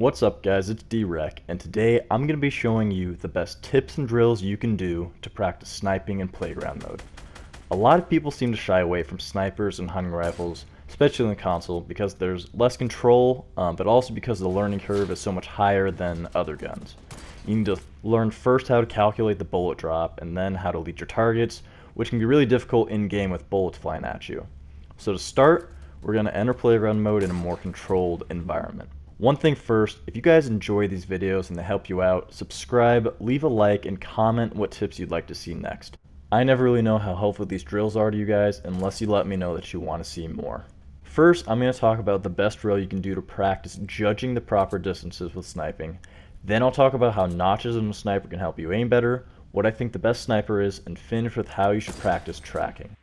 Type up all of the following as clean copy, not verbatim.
What's up guys, it's DWrecked, and today I'm going to be showing you the best tips and drills you can do to practice sniping in playground mode. A lot of people seem to shy away from snipers and hunting rifles, especially in the console, because there's less control, but also because the learning curve is so much higher than other guns. You need to learn first how to calculate the bullet drop, and then how to lead your targets, which can be really difficult in-game with bullets flying at you. So to start, we're going to enter playground mode in a more controlled environment. One thing first, if you guys enjoy these videos and they help you out, subscribe, leave a like, and comment what tips you'd like to see next. I never really know how helpful these drills are to you guys unless you let me know that you want to see more. First, I'm going to talk about the best drill you can do to practice judging the proper distances with sniping. Then I'll talk about how notches in a sniper can help you aim better, what I think the best sniper is, and finish with how you should practice tracking.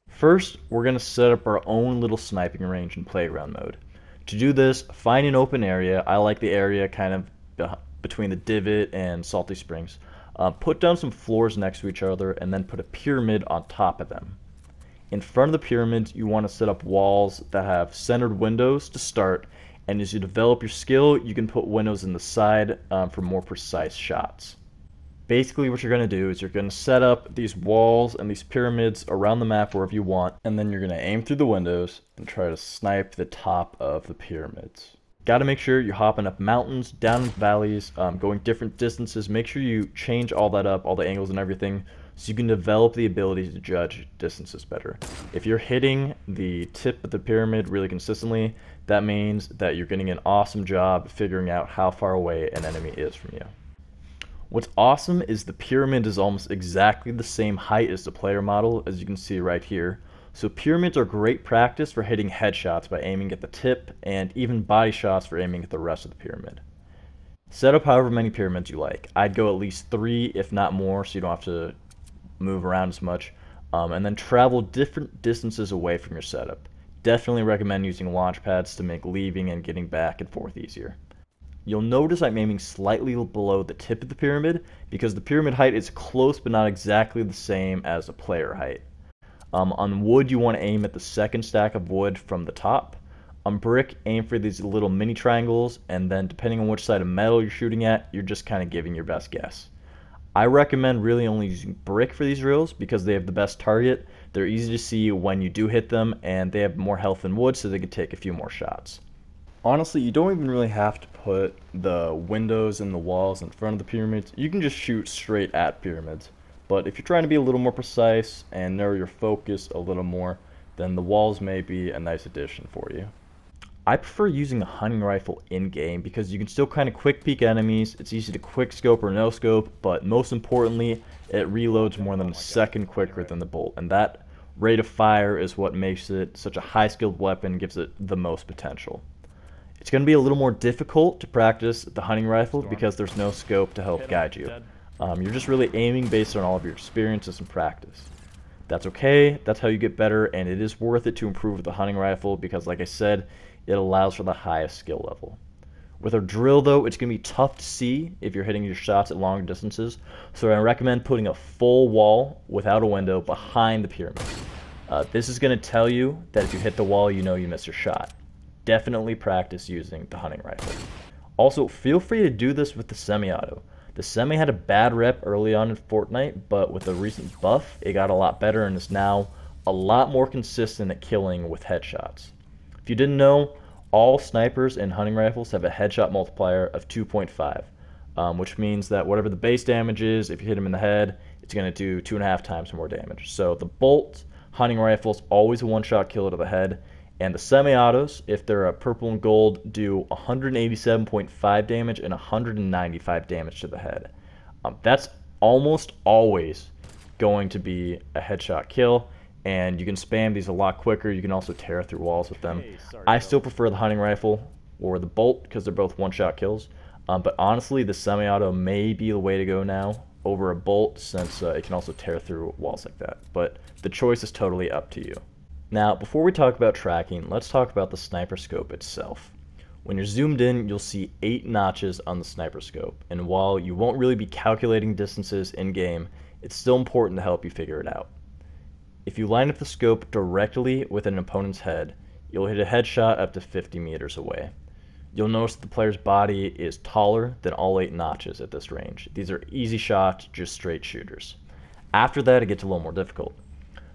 First, we're going to set up our own little sniping range in playground mode. To do this, find an open area. I like the area kind of between the divot and Salty Springs. Put down some floors next to each other and then put a pyramid on top of them. In front of the pyramids, you want to set up walls that have centered windows to start, and as you develop your skill, you can put windows in the side for more precise shots. Basically what you're going to do is you're going to set up these walls and these pyramids around the map wherever you want, and then you're going to aim through the windows and try to snipe the top of the pyramids. Got to make sure you're hopping up mountains, down valleys, going different distances. Make sure you change all that up, all the angles and everything, so you can develop the ability to judge distances better. If you're hitting the tip of the pyramid really consistently, that means that you're getting an awesome job figuring out how far away an enemy is from you. What's awesome is the pyramid is almost exactly the same height as the player model, as you can see right here. So pyramids are great practice for hitting headshots by aiming at the tip, and even body shots for aiming at the rest of the pyramid. Set up however many pyramids you like. I'd go at least 3, if not more, so you don't have to move around as much. And then travel different distances away from your setup. Definitely recommend using launch pads to make leaving and getting back and forth easier. You'll notice I'm aiming slightly below the tip of the pyramid because the pyramid height is close but not exactly the same as the player height. On wood, you want to aim at the second stack of wood from the top. On brick, aim for these little mini triangles, and then depending on which side of metal you're shooting at, you're just kind of giving your best guess. I recommend really only using brick for these drills because they have the best target, they're easy to see when you do hit them, and they have more health than wood so they can take a few more shots. Honestly, you don't even really have to put the windows and the walls in front of the pyramids. You can just shoot straight at pyramids. But if you're trying to be a little more precise and narrow your focus a little more, then the walls may be a nice addition for you. I prefer using a hunting rifle in-game because you can still kind of quick peek enemies. It's easy to quick scope or no scope, but most importantly, it reloads more than a second quicker than the bolt. And that rate of fire is what makes it such a high-skilled weapon, gives it the most potential. It's going to be a little more difficult to practice the hunting rifle because there's no scope to help guide you. You're just really aiming based on all of your experiences and practice. That's okay, that's how you get better, and it is worth it to improve with the hunting rifle because, like I said, it allows for the highest skill level. With a drill, though, it's going to be tough to see if you're hitting your shots at longer distances, so I recommend putting a full wall without a window behind the pyramid. This is going to tell you that if you hit the wall, you know you missed your shot. Definitely practice using the hunting rifle. Also, feel free to do this with the semi-auto. The semi had a bad rep early on in Fortnite, but with a recent buff, it got a lot better and is now a lot more consistent at killing with headshots. If you didn't know, all snipers and hunting rifles have a headshot multiplier of 2.5, which means that whatever the base damage is, if you hit him in the head, it's going to do 2.5 times more damage. So the bolt hunting rifle is always a one-shot kill to the head. And the semi-autos, if they're a purple and gold, do 187.5 damage and 195 damage to the head. That's almost always going to be a headshot kill, and you can spam these a lot quicker. You can also tear through walls with them. I still prefer the hunting rifle or the bolt because they're both one-shot kills. But honestly, the semi-auto may be the way to go now over a bolt since it can also tear through walls like that. But the choice is totally up to you. Now, before we talk about tracking, let's talk about the sniper scope itself. When you're zoomed in, you'll see 8 notches on the sniper scope, and while you won't really be calculating distances in-game, it's still important to help you figure it out. If you line up the scope directly with an opponent's head, you'll hit a headshot up to 50 meters away. You'll notice the player's body is taller than all 8 notches at this range. These are easy shots, just straight shooters. After that, it gets a little more difficult.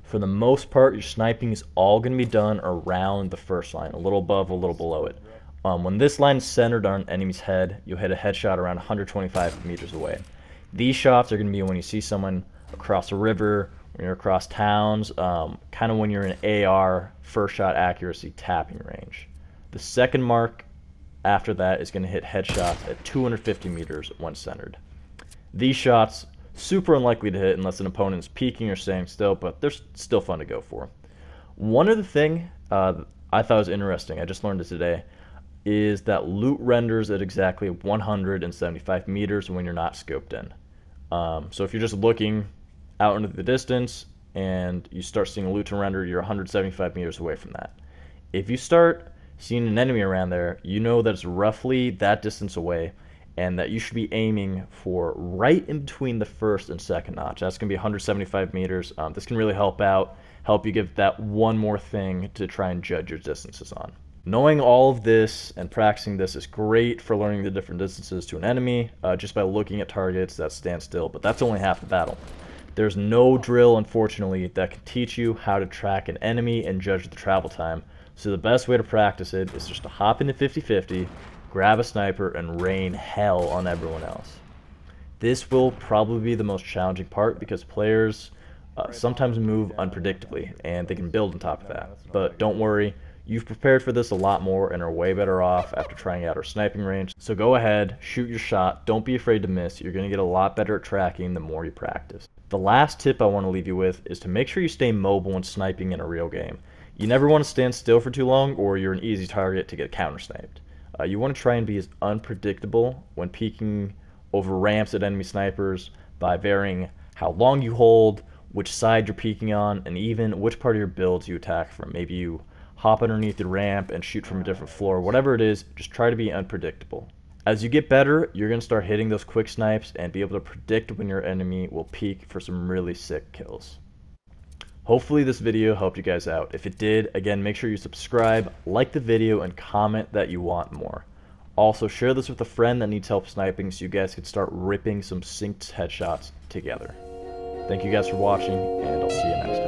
For the most part, your sniping is all going to be done around the first line, a little above, a little below it. When this line is centered on an enemy's head, you'll hit a headshot around 125 meters away. These shots are going to be when you see someone across a river, when you're across towns, kind of when you're in AR, first shot accuracy tapping range. The second mark after that is going to hit headshots at 250 meters when centered. These shots, super unlikely to hit unless an opponent is peeking or staying still, but they're still fun to go for. One other thing I thought was interesting, I just learned it today, is that loot renders at exactly 175 meters when you're not scoped in. So if you're just looking out into the distance and you start seeing a loot to render, you're 175 meters away from that. If you start seeing an enemy around there, you know that it's roughly that distance away and that you should be aiming for right in between the first and second notch. That's going to be 175 meters. This can really help you give that one more thing to try and judge your distances on. Knowing all of this and practicing this is great for learning the different distances to an enemy just by looking at targets that stand still, but that's only half the battle. There's no drill, unfortunately, that can teach you how to track an enemy and judge the travel time, so the best way to practice it is just to hop into 50-50, grab a sniper, and rain hell on everyone else. This will probably be the most challenging part because players sometimes move unpredictably, and they can build on top of that. But don't worry, you've prepared for this a lot more and are way better off after trying out our sniping range. So go ahead, shoot your shot, don't be afraid to miss. You're going to get a lot better at tracking the more you practice. The last tip I want to leave you with is to make sure you stay mobile when sniping in a real game. You never want to stand still for too long or you're an easy target to get counter-sniped. You want to try and be as unpredictable when peeking over ramps at enemy snipers by varying how long you hold, which side you're peeking on, and even which part of your build you attack from. Maybe you hop underneath the ramp and shoot from a different floor. Whatever it is, just try to be unpredictable. As you get better, you're going to start hitting those quick snipes and be able to predict when your enemy will peek for some really sick kills. Hopefully this video helped you guys out. If it did, again, make sure you subscribe, like the video, and comment that you want more. Also, share this with a friend that needs help sniping so you guys can start ripping some synced headshots together. Thank you guys for watching, and I'll see you next time.